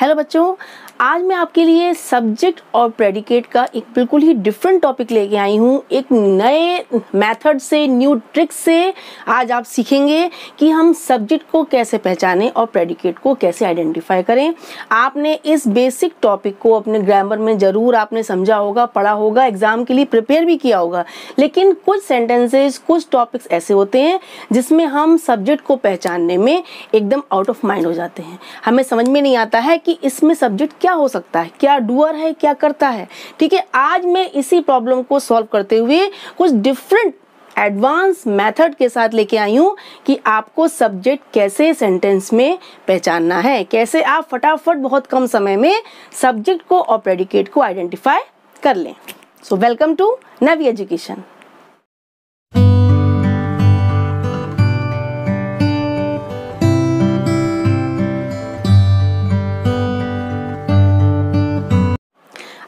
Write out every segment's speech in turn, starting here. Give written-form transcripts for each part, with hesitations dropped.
Hello बच्चों, आज मैं आपके लिए सब्जेक्ट और प्रेडिकेट का एक बिल्कुल ही डिफरेंट टॉपिक लेके आई हूँ। एक नए मेथड से, न्यू ट्रिक से आज आप सीखेंगे कि हम सब्जेक्ट को कैसे पहचानें और प्रेडिकेट को कैसे आइडेंटिफाई करें। आपने इस बेसिक टॉपिक को अपने ग्रामर में ज़रूर आपने समझा होगा, पढ़ा होगा, एग्जाम के लिए प्रिपेयर भी किया होगा, लेकिन कुछ सेंटेंसेस, कुछ टॉपिक्स ऐसे होते हैं जिसमें हम सब्जेक्ट को पहचानने में एकदम आउट ऑफ माइंड हो जाते हैं। हमें समझ में नहीं आता है कि इसमें सब्जेक्ट क्या हो सकता है, क्या डूअर है, क्या करता है। ठीक है, आज मैं इसी प्रॉब्लम को सॉल्व करते हुए कुछ डिफरेंट एडवांस मेथड के साथ लेके आई हूँ कि आपको सब्जेक्ट कैसे सेंटेंस में पहचानना है, कैसे आप फटाफट बहुत कम समय में सब्जेक्ट को और प्रेडिकेट को आइडेंटिफाई कर लें। So welcome to Navi education.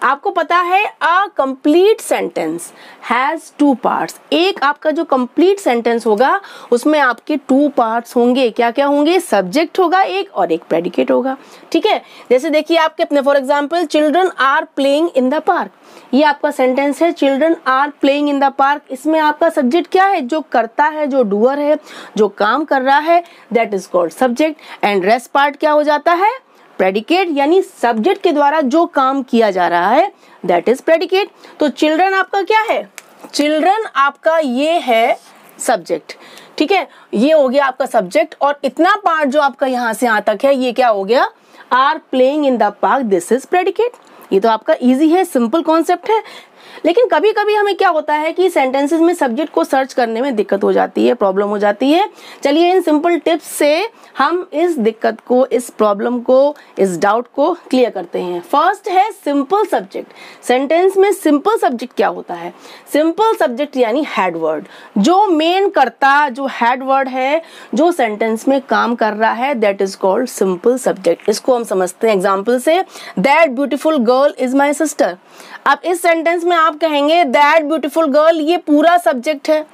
आपको पता है a complete sentence has two parts. एक आपका जो कंप्लीट सेंटेंस होगा उसमें आपके टू पार्ट्स होंगे। क्या क्या होंगे? सब्जेक्ट होगा एक और एक प्रेडिकेट होगा। ठीक है, जैसे देखिए आपके अपने for example children are playing in the park, ये आपका सेंटेंस है, children are playing in the park. इसमें आपका सब्जेक्ट क्या है? जो करता है, जो डूअर है, जो काम कर रहा है, that is called subject. And rest part क्या हो जाता है? प्रेडिकेट, यानी सब्जेक्ट के द्वारा जो काम किया जा रहा है दैट इज प्रेडिकेट। तो चिल्ड्रन आपका क्या है? चिल्ड्रन आपका ये है सब्जेक्ट। ठीक है, ये हो गया आपका सब्जेक्ट और इतना पार्ट जो आपका यहां से यहां तक है ये क्या हो गया? Are playing in the park, this is predicate. ये तो आपका इजी है, सिंपल कॉन्सेप्ट है। लेकिन कभी कभी हमें क्या होता है कि सेंटेंसेस में सब्जेक्ट को सर्च करने में दिक्कत हो जाती है, प्रॉब्लम हो जाती है। चलिए इन सिंपल टिप्स से हम इस दिक्कत को, इस प्रॉब्लम को, इस डाउट को क्लियर करते हैं। फर्स्ट है सिंपल सब्जेक्ट। सेंटेंस में सिंपल सब्जेक्ट क्या होता है? सिंपल सब्जेक्ट यानी हेड वर्ड, जो मेन कर्ता, जो हेड वर्ड है, जो सेंटेंस में काम कर रहा है, that is called simple subject. इसको हम समझते हैं एग्जाम्पल से। That beautiful girl is my sister. अब इस सेंटेंस में आप कहेंगे दैट ब्यूटीफुल गर्ल, ये पूरा सब्जेक्ट है।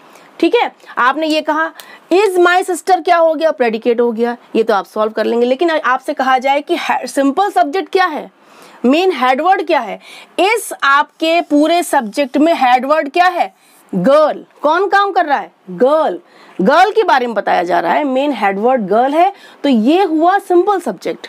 ठीक है, आपने ये कहा इज माई सिस्टर, क्या हो गया? प्रेडिकेट हो गया। ये तो आप सॉल्व कर लेंगे। लेकिन आपसे कहा जाए कि सिंपल सब्जेक्ट क्या है, मेन हेडवर्ड क्या है? इस आपके पूरे सब्जेक्ट में हेडवर्ड क्या है? गर्ल। कौन काम कर रहा है? गर्ल। गर्ल के बारे में बताया जा रहा है, मेन हेडवर्ड गर्ल है, तो ये हुआ सिंपल सब्जेक्ट।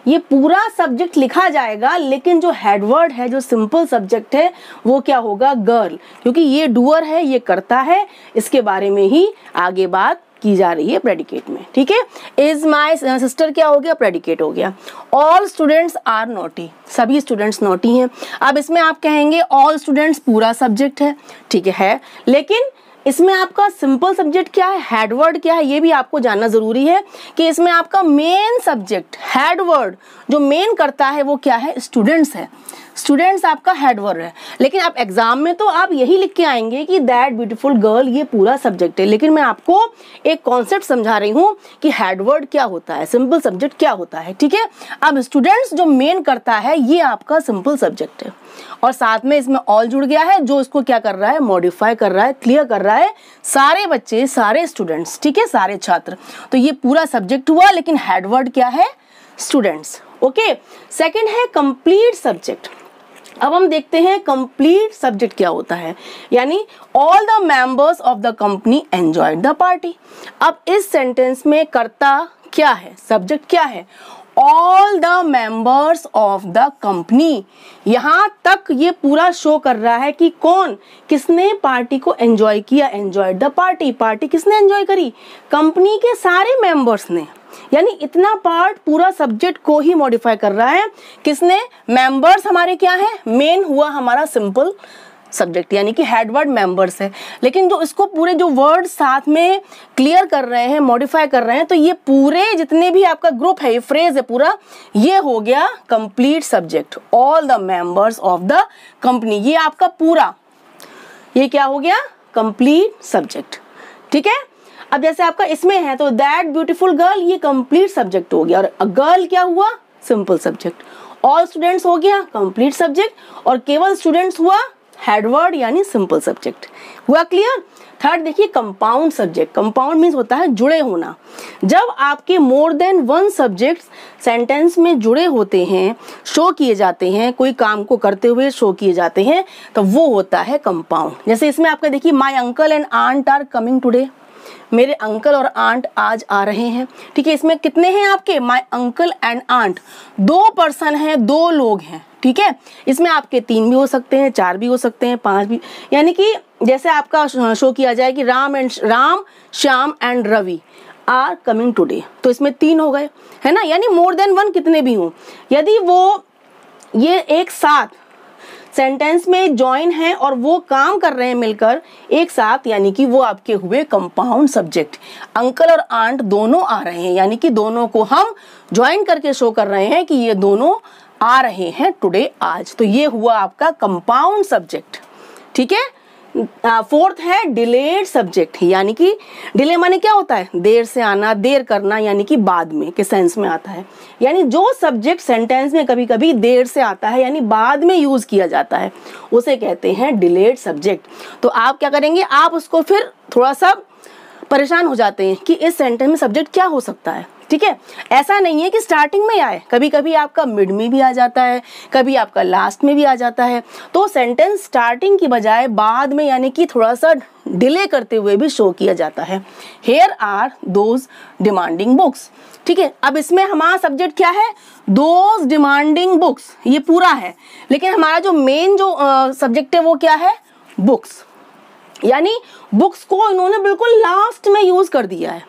ये पूरा सब्जेक्ट लिखा जाएगा लेकिन जो हेडवर्ड है, जो सिंपल सब्जेक्ट है, वो क्या होगा? गर्ल, क्योंकि ये डूअर है, ये करता है, इसके बारे में ही आगे बात की जा रही है प्रेडिकेट में। ठीक है, इज माई सिस्टर क्या हो गया? प्रेडिकेट हो गया। ऑल स्टूडेंट्स आर नॉटी, सभी स्टूडेंट्स नॉटी हैं। अब इसमें आप कहेंगे ऑल स्टूडेंट्स पूरा सब्जेक्ट है। ठीक है, लेकिन इसमें आपका सिंपल सब्जेक्ट क्या है, हेडवर्ड क्या है, ये भी आपको जानना जरूरी है कि इसमें आपका मेन सब्जेक्ट, हेडवर्ड जो मेन करता है वो क्या है? स्टूडेंट्स है। स्टूडेंट्स आपका हेडवर्ड है। लेकिन आप एग्जाम में तो आप यही लिख के आएंगे कि दैट ब्यूटीफुल गर्ल, ये पूरा सब्जेक्ट है। लेकिन मैं आपको एक कॉन्सेप्ट समझा रही हूँ कि हेडवर्ड क्या होता है, सिंपल सब्जेक्ट क्या होता है। ठीक है, अब स्टूडेंट्स जो मेन करता है ये आपका सिंपल सब्जेक्ट है और साथ में इसमें ऑल जुड़ गया है, जो इसको क्या कर रहा है? मॉडिफाई कर रहा है, क्लियर कर रहा है, सारे बच्चे, सारे स्टूडेंट्स। ठीक है, सारे छात्र। तो ये पूरा सब्जेक्ट हुआ, लेकिन हेडवर्ड क्या है? स्टूडेंट्स। ओके, सेकंड है कंप्लीट सब्जेक्ट। अब हम देखते हैं कंप्लीट सब्जेक्ट क्या होता है, यानी all the members of the company enjoyed the party. अब इस सेंटेंस में कर्ता क्या है, सब्जेक्ट क्या है? All the members of the company. यहां तक ये पूरा शो कर रहा है कि कौन, किसने पार्टी को एंजॉय किया, एंजॉयड द पार्टी। पार्टी किसने एंजॉय करी? कंपनी के सारे मेंबर्स ने। यानी इतना पार्ट पूरा सब्जेक्ट को ही मॉडिफाई कर रहा है। किसने? मेंबर्स हमारे क्या है? मेन हुआ हमारा सिंपल सब्जेक्ट, यानी कि हेडवर्ड मेंबर्स है। लेकिन जो इसको पूरे जो वर्ड साथ में क्लियर कर रहे हैं, मॉडिफाई कर रहे हैं, तो ये पूरे जितने भी आपका ग्रुप है, ये फ्रेज है पूरा, ये हो गया complete subject. All the members of the company, ये आपका पूरा, ये क्या हो गया? Complete subject. ठीक है, अब जैसे आपका इसमें है तो दैट ब्यूटीफुल गर्ल, ये कंप्लीट सब्जेक्ट हो गया। और गर्ल क्या हुआ? Simple subject. ऑल स्टूडेंट्स हो गया कंप्लीट सब्जेक्ट और केवल स्टूडेंट्स हुआ हेडवर्ड यानी सिंपल सब्जेक्ट। हुआ क्लियर? थर्ड देखिए कंपाउंड सब्जेक्ट। कंपाउंड मीन्स होता है जुड़े होना। जब आपके more than one subject sentence में जुड़े होते हैं, शो किए जाते हैं, कोई काम को करते हुए शो किए जाते हैं, तो वो होता है कंपाउंड। जैसे इसमें आपका देखिए my uncle and aunt are coming today, मेरे अंकल और आंट आज आ रहे हैं। ठीक है, इसमें कितने हैं आपके? My uncle and aunt, 2 person हैं, 2 लोग हैं। ठीक है, इसमें आपके 3 भी हो सकते हैं, 4 भी हो सकते हैं, 5 भी, यानी कि जैसे आपका शो किया जाए कि Ram, Shyam and Ravi are coming today, तो इसमें 3 हो गए, है ना। यानी मोर देन वन कितने भी हों, यदि वो ये एक साथ सेंटेंस में ज्वाइन है और वो काम कर रहे हैं मिलकर एक साथ, यानी कि वो आपके हुए कंपाउंड सब्जेक्ट। अंकल और आंट दोनों आ रहे हैं, यानी कि दोनों को हम ज्वाइन करके शो कर रहे हैं कि ये दोनों आ रहे हैं टुडे, आज। तो ये हुआ आपका कंपाउंड सब्जेक्ट। ठीक है, फोर्थ है डिलेड सब्जेक्ट, यानी कि डिले माने क्या होता है? देर से आना, देर करना, यानी कि बाद में के सेंस में आता है। यानी जो सब्जेक्ट सेंटेंस में कभी कभी देर से आता है, यानी बाद में यूज किया जाता है, उसे कहते हैं डिलेड सब्जेक्ट। तो आप क्या करेंगे, आप उसको फिर थोड़ा सा परेशान हो जाते हैं कि इस सेंटेंस में सब्जेक्ट क्या हो सकता है। ठीक है, ऐसा नहीं है कि स्टार्टिंग में आए, कभी कभी आपका मिड में भी आ जाता है, कभी आपका लास्ट में भी आ जाता है। तो सेंटेंस स्टार्टिंग की बजाय बाद में, यानी कि थोड़ा सा डिले करते हुए भी शो किया जाता है। Here are those demanding books. ठीक है, अब इसमें हमारा सब्जेक्ट क्या है? दोज डिमांडिंग बुक्स, ये पूरा है, लेकिन हमारा जो मेन जो सब्जेक्ट है वो क्या है? बुक्स। यानी बुक्स को इन्होंने बिल्कुल लास्ट में यूज कर दिया है।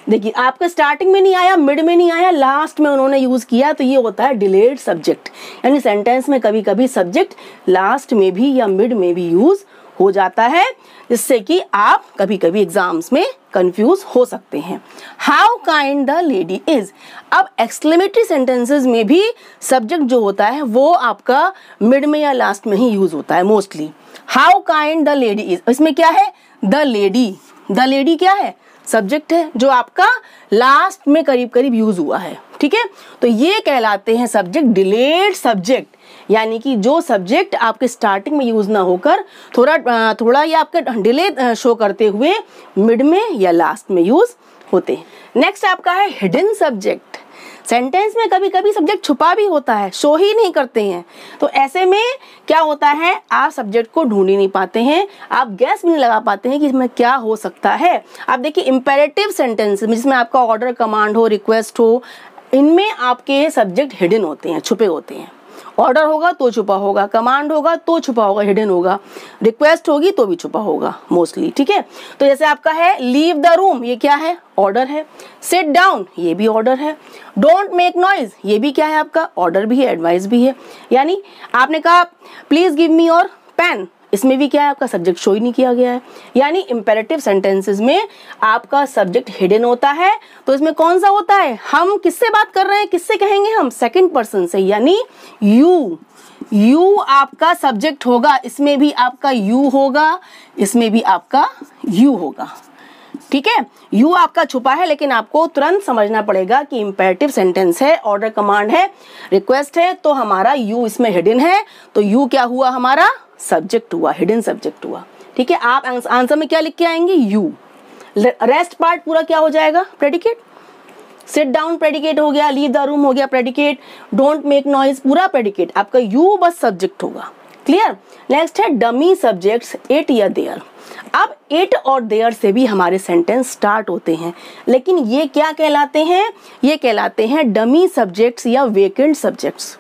देखिए, आपका स्टार्टिंग में नहीं आया, मिड में नहीं आया, लास्ट में उन्होंने यूज किया, तो ये होता है डिलेड सब्जेक्ट। यानी सेंटेंस में कभी कभी सब्जेक्ट लास्ट में भी या मिड में भी यूज हो जाता है, जिससे कि आप कभी कभी एग्जाम्स में कंफ्यूज हो सकते हैं। How kind the lady is. अब एक्सक्लेमेटरी सेंटेंसेस में भी सब्जेक्ट जो होता है वो आपका मिड में या लास्ट में ही यूज होता है mostly. How kind the lady is, इसमें क्या है? The lady. द लेडी क्या है? सब्जेक्ट है, जो आपका लास्ट में करीब करीब यूज हुआ है। ठीक है, तो ये कहलाते हैं सब्जेक्ट डिलेड सब्जेक्ट, यानी कि जो सब्जेक्ट आपके स्टार्टिंग में यूज ना होकर थोड़ा ये आपके डिले शो करते हुए मिड में या लास्ट में यूज होते हैं। नेक्स्ट आपका है हिडन सब्जेक्ट। सेंटेंस में कभी कभी सब्जेक्ट छुपा भी होता है, शो ही नहीं करते हैं, तो ऐसे में क्या होता है, आप सब्जेक्ट को ढूंढ ही नहीं पाते हैं, आप गैस भी नहीं लगा पाते हैं कि इसमें क्या हो सकता है। आप देखिए इंपेरेटिव सेंटेंस जिसमें आपका ऑर्डर, कमांड हो, रिक्वेस्ट हो, इनमें आपके सब्जेक्ट हिडन होते हैं, छुपे होते हैं। ऑर्डर होगा तो छुपा होगा, कमांड होगा तो छुपा होगा, हिडन होगा, रिक्वेस्ट होगी तो भी छुपा होगा मोस्टली। ठीक है, तो जैसे आपका है लीव द रूम, ये क्या है? ऑर्डर है। सिट डाउन, ये भी ऑर्डर है। डोंट मेक नॉइज, ये भी क्या है आपका? ऑर्डर भी है, एडवाइस भी है। यानी आपने कहा please give me your pen, इसमें भी क्या है आपका? सब्जेक्ट शो ही नहीं किया गया है। यानी इंपेरेटिव सेंटेंसेस में आपका सब्जेक्ट हिडन होता है, तो इसमें कौन सा होता है? हम किससे बात कर रहे हैं, किससे कहेंगे हम? सेकंड पर्सन से, यानी यू। यू आपका सब्जेक्ट होगा, इसमें भी आपका यू होगा, इसमें भी आपका यू होगा। ठीक है, यू आपका छुपा है, लेकिन आपको तुरंत समझना पड़ेगा कि इंपेरेटिव सेंटेंस है, ऑर्डर, कमांड है, रिक्वेस्ट है, तो हमारा यू इसमें हिडन है, तो यू क्या हुआ? हमारा सब्जेक्ट हुआ, हिडन सब्जेक्ट हुआ। ठीक है, आप आंसर में क्या लिख के आएंगे? यू। रेस्ट पार्ट पूरा क्या हो जाएगा? प्रेडिकेट। सिट डाउन प्रेडिकेट हो गया, लीव द रूम हो गया प्रेडिकेट, डोंट मेक नॉइज पूरा प्रेडिकेट, आपका यू बस सब्जेक्ट होगा। क्लियर? नेक्स्ट है डमी सब्जेक्ट्स, इट या देयर। अब इट और देयर से भी हमारे सेंटेंस स्टार्ट होते हैं, लेकिन ये क्या कहलाते हैं? ये कहलाते हैं डमी सब्जेक्ट्स या वेकेंट सब्जेक्ट्स।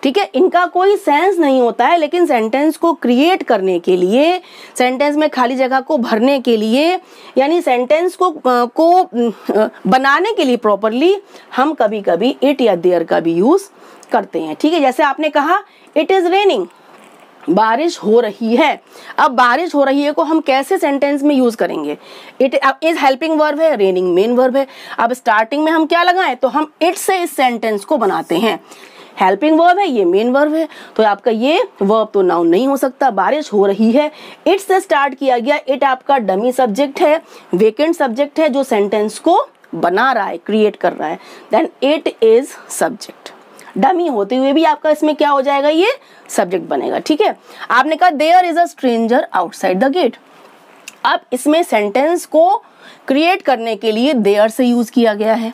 ठीक है, इनका कोई सेंस नहीं होता है, लेकिन सेंटेंस को क्रिएट करने के लिए, सेंटेंस में खाली जगह को भरने के लिए, यानी सेंटेंस को बनाने के लिए प्रॉपरली हम कभी कभी इट या देयर का भी यूज करते हैं। ठीक है, जैसे आपने कहा इट इज रेनिंग, बारिश हो रही है। अब बारिश हो रही है को हम कैसे सेंटेंस में यूज करेंगे? इट इज हेल्पिंग वर्ब है, रेनिंग मेन वर्ब है। अब स्टार्टिंग में हम क्या लगाएं? तो हम इट से इस सेंटेंस को बनाते हैं। हेल्पिंग वर्ब है, ये मेन वर्ब है, तो आपका ये वर्ब तो नाउन नहीं हो सकता। बारिश हो रही है, इट से स्टार्ट किया गया, इट आपका डमी सब्जेक्ट है, वेकेंट सब्जेक्ट है जो सेंटेंस को बना रहा है, क्रिएट कर रहा है, then it is subject. Dummy होते हुए भी आपका इसमें क्या हो जाएगा, ये सब्जेक्ट बनेगा। ठीक है, आपने कहा there is a stranger outside the gate. अब इसमें सेंटेंस को क्रिएट करने के लिए देयर से यूज किया गया है।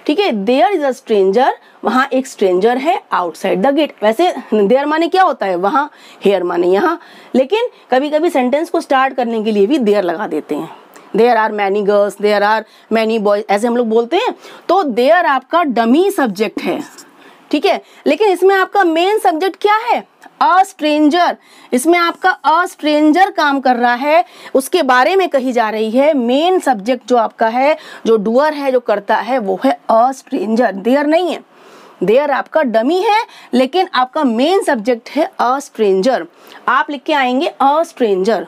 ठीक है, देयर इज अ स्ट्रेंजर, वहां एक स्ट्रेंजर है आउटसाइड द गेट। वैसे देयर माने क्या होता है वहां, हेयर माने यहाँ, लेकिन कभी कभी सेंटेंस को स्टार्ट करने के लिए भी देयर लगा देते हैं। There are many girls, there are many boys, ऐसे हम लोग बोलते हैं। तो देयर आपका डमी सब्जेक्ट है। ठीक है, लेकिन इसमें आपका मेन सब्जेक्ट क्या है, अ स्ट्रेंजर। इसमें आपका अ स्ट्रेंजर काम कर रहा है, उसके बारे में कही जा रही है। मेन सब्जेक्ट जो आपका है, जो डूअर है, जो करता है, वो है अ स्ट्रेंजर, देयर नहीं है। देयर आपका डमी है, लेकिन आपका मेन सब्जेक्ट है अ स्ट्रेंजर। आप लिख के आएंगे अ स्ट्रेंजर,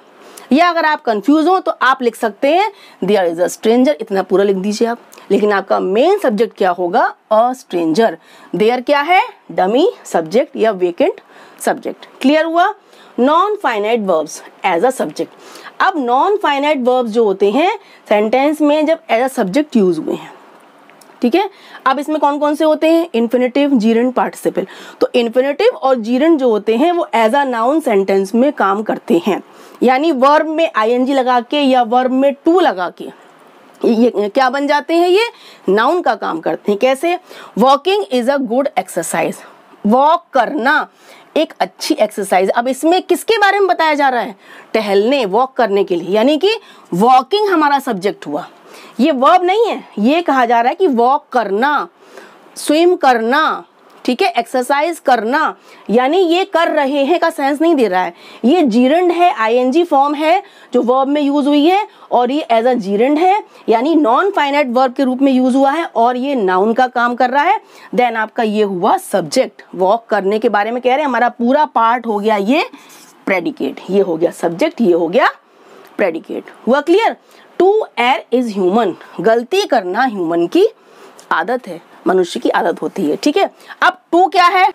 या अगर आप कंफ्यूज हो तो आप लिख सकते हैं देयर इज अ स्ट्रेंजर, इतना पूरा लिख दीजिए आप। लेकिन आपका मेन सब्जेक्ट क्या होगा, अ स्ट्रेंजर। देयर क्या है, डमी सब्जेक्ट या वेकेंट सब्जेक्ट। क्लियर हुआ। Non finite verbs as a subject. अब नॉन फाइनाइट वर्ब्स जो होते हैं सेंटेंस में जब एज अ सब्जेक्ट यूज हुए हैं, ठीक है, अब इसमें कौन कौन से होते हैं, इन्फिनेटिव, जीरेंड, पार्टिसिपल। तो इन्फिनेटिव और जीरेंड जो होते हैं वो एज अ नाउन सेंटेंस में काम करते हैं, यानी वर्ब में आईएनजी लगा के या वर्ब में टू लगा के ये क्या बन जाते हैं, ये नाउन का काम करते हैं। कैसे, walking is a good exercise, walk करना एक अच्छी एक्सरसाइज। अब इसमें किसके बारे में बताया जा रहा है, टहलने, वॉक करने के लिए, यानी कि वॉकिंग हमारा सब्जेक्ट हुआ। ये वर्ब नहीं है, ये कहा जा रहा है कि वॉक करना, स्विम करना, ठीक है, एक्सरसाइज करना, यानी ये कर रहे हैं का सेंस नहीं दे रहा है। ये जीरेंड है, आईएनजी फॉर्म है जो वर्ब में यूज हुई है, और ये एज अ जीरेंड है, यानी नॉन फाइनाइट वर्ब के रूप में यूज हुआ है, और ये नाउन का काम कर रहा है। देन आपका ये हुआ सब्जेक्ट, वॉक करने के बारे में कह रहे हैं। हमारा पूरा पार्ट हो गया ये प्रेडिकेट, ये हो गया सब्जेक्ट, ये हो गया प्रेडिकेट। हुआ clear. To err is human, गलती करना ह्यूमन की आदत है, मनुष्य की आदत होती है। ठीक है, अब टू क्या है,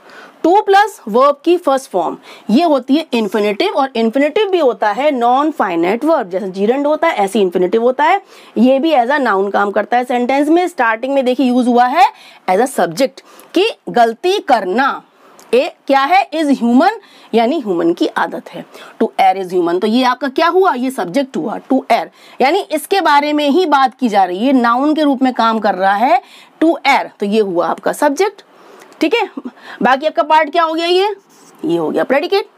टू प्लस वर्ब की फर्स्ट फॉर्म ये होती है इन्फिनेटिव, और इन्फिनेटिव भी होता है नॉन फाइनाइट वर्ब, जैसे जीरेंड होता है ऐसे इन्फिनेटिव होता है। ये भी एज अ नाउन काम करता है सेंटेंस में। स्टार्टिंग में देखिए यूज हुआ है एज अ सब्जेक्ट कि गलती करना, ए क्या है, इज ह्यूमन, यानी ह्यूमन की आदत है। टू एयर इज ह्यूमन, तो ये आपका क्या हुआ, ये सब्जेक्ट हुआ टू एयर, यानी इसके बारे में ही बात की जा रही है, नाउन के रूप में काम कर रहा है टू एयर, तो ये हुआ आपका सब्जेक्ट। ठीक है, बाकी आपका पार्ट क्या हो गया, ये हो गया प्रेडिकेट।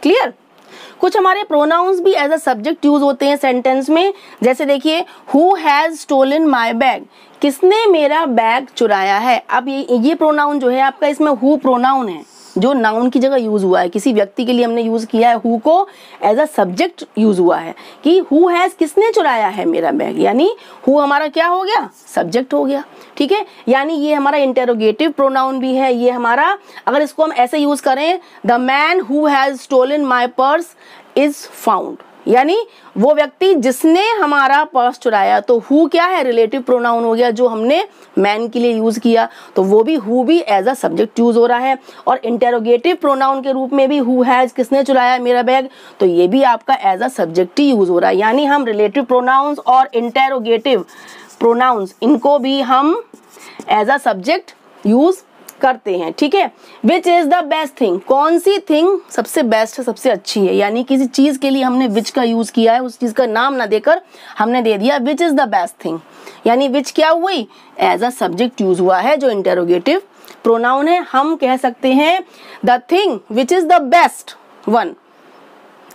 क्लियर। कुछ हमारे प्रोनाउंस भी एज अ सब्जेक्ट यूज होते हैं सेंटेंस में, जैसे देखिए who has stolen my bag, किसने मेरा बैग चुराया है। अब ये प्रोनाउन जो है आपका, इसमें हु प्रोनाउन है जो नाउन की जगह यूज हुआ है, किसी व्यक्ति के लिए हमने यूज किया है, who co as a subject use हुआ है कि हु हैज, किसने चुराया है मेरा बैग, यानी हु हमारा क्या हो गया, सब्जेक्ट हो गया। ठीक है, यानी ये हमारा इंटेरोगेटिव प्रोनाउन भी है। ये हमारा, अगर इसको हम ऐसे यूज करें, the man who has stolen my purse is found, यानी वो व्यक्ति जिसने हमारा पर्स चुराया, तो हु क्या है, रिलेटिव प्रोनाउन हो गया जो हमने मैन के लिए यूज किया, तो वो भी हु भी एज अ सब्जेक्ट यूज हो रहा है। और इंटेरोगेटिव प्रोनाउन के रूप में भी हु हैज, किसने चुराया मेरा बैग, तो ये भी आपका एज अ सब्जेक्ट ही यूज हो रहा है। यानी हम रिलेटिव प्रोनाउंस और इंटेरोगेटिव प्रोनाउंस इनको भी हम एज अ सब्जेक्ट यूज करते हैं। ठीक है, which is the best thing, कौन सी थिंग सबसे बेस्ट है, सबसे अच्छी है, यानी किसी चीज के लिए हमने विच का यूज किया है, उस चीज का नाम ना देकर हमने दे दिया which is the best thing, यानी विच क्या हुई, एज अ सब्जेक्ट यूज हुआ है जो इंटेरोगेटिव प्रोनाउन है। हम कह सकते हैं the thing which is the best one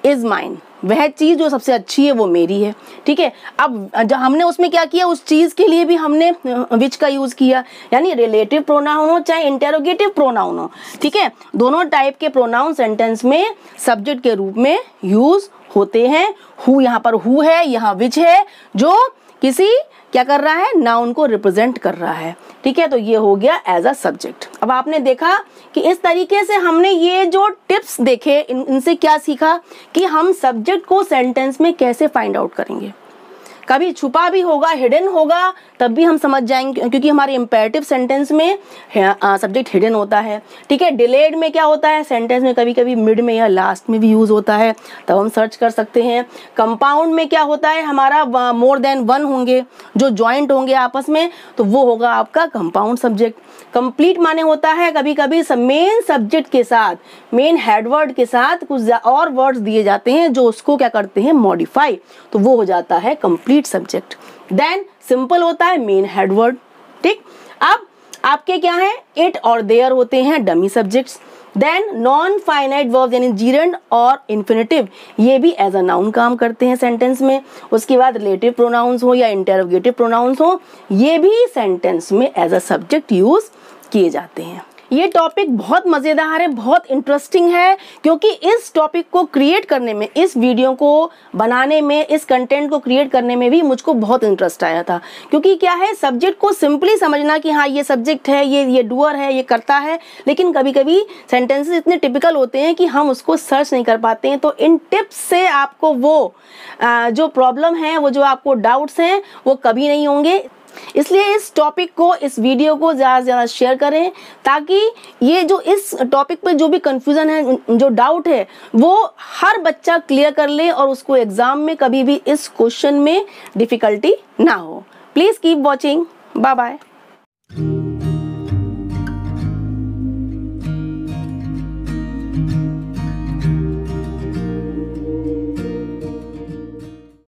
is mine, वह चीज जो सबसे अच्छी है वो मेरी है। ठीक है, अब जब हमने उसमें क्या किया, उस चीज के लिए भी हमने विच का यूज किया, यानी रिलेटिव प्रोनाउन हो चाहे इंटेरोगेटिव प्रोनाउन हो, ठीक है, दोनों टाइप के प्रोनाउन सेंटेंस में सब्जेक्ट के रूप में यूज होते हैं। हु यहाँ पर हु है, यहाँ विच है जो किसी क्या कर रहा है, नाउन को रिप्रेजेंट कर रहा है। ठीक है, तो ये हो गया एज अ सब्जेक्ट। अब आपने देखा कि इस तरीके से हमने ये जो टिप्स देखे, इनसे क्या सीखा कि हम सब्जेक्ट को सेंटेंस में कैसे फाइंड आउट करेंगे, कभी छुपा भी होगा, हिडन होगा, तब भी हम समझ जाएंगे, क्योंकि हमारे इंपेरेटिव सेंटेंस में सब्जेक्ट हिडन होता है। ठीक है, डिलेड में क्या होता है, सेंटेंस में कभी कभी मिड में या लास्ट में भी यूज होता है, तब हम सर्च कर सकते हैं। कंपाउंड में क्या होता है, हमारा मोर देन वन होंगे जो ज्वाइंट होंगे आपस में, तो वो होगा आपका कंपाउंड सब्जेक्ट। कंप्लीट माने होता है कभी कभी मेन सब्जेक्ट के साथ, मेन हेडवर्ड के साथ कुछ और वर्ड्स दिए जाते हैं जो उसको क्या करते हैं, मॉडिफाई, तो वो हो जाता है कंप्लीट सब्जेक्ट। देन सिंपल होता है मेन हेडवर्ड। ठीक, अब आपके क्या है, इट और देयर होते हैं dummy subjects. Then non finite verbs यानी जीरंड और इन्फिनेटिव, ये भी एज अ नाउन काम करते हैं सेंटेंस में। उसके बाद रिलेटिव प्रोनाउंस हो या इंटरोगेटिव प्रोनाउंस हो, ये भी सेंटेंस में एज अ सब्जेक्ट यूज किए जाते हैं। ये टॉपिक बहुत मजेदार है, बहुत इंटरेस्टिंग है, क्योंकि इस टॉपिक को क्रिएट करने में, इस वीडियो को बनाने में, इस कंटेंट को क्रिएट करने में भी मुझको बहुत इंटरेस्ट आया था। क्योंकि क्या है, सब्जेक्ट को सिंपली समझना कि हाँ ये सब्जेक्ट है, ये डूअर है, ये करता है, लेकिन कभी कभी सेंटेंसेस इतने टिपिकल होते हैं कि हम उसको सर्च नहीं कर पाते हैं। तो इन टिप्स से आपको वो जो प्रॉब्लम है, वो जो आपको डाउट्स हैं, वो कभी नहीं होंगे। इसलिए इस टॉपिक को, इस वीडियो को ज़्यादा से ज़्यादा शेयर करें, ताकि ये जो इस टॉपिक पे जो भी कंफ्यूजन है, जो डाउट है, वो हर बच्चा क्लियर कर ले और उसको एग्जाम में कभी भी इस क्वेश्चन में डिफिकल्टी ना हो। Please keep watching. Bye bye.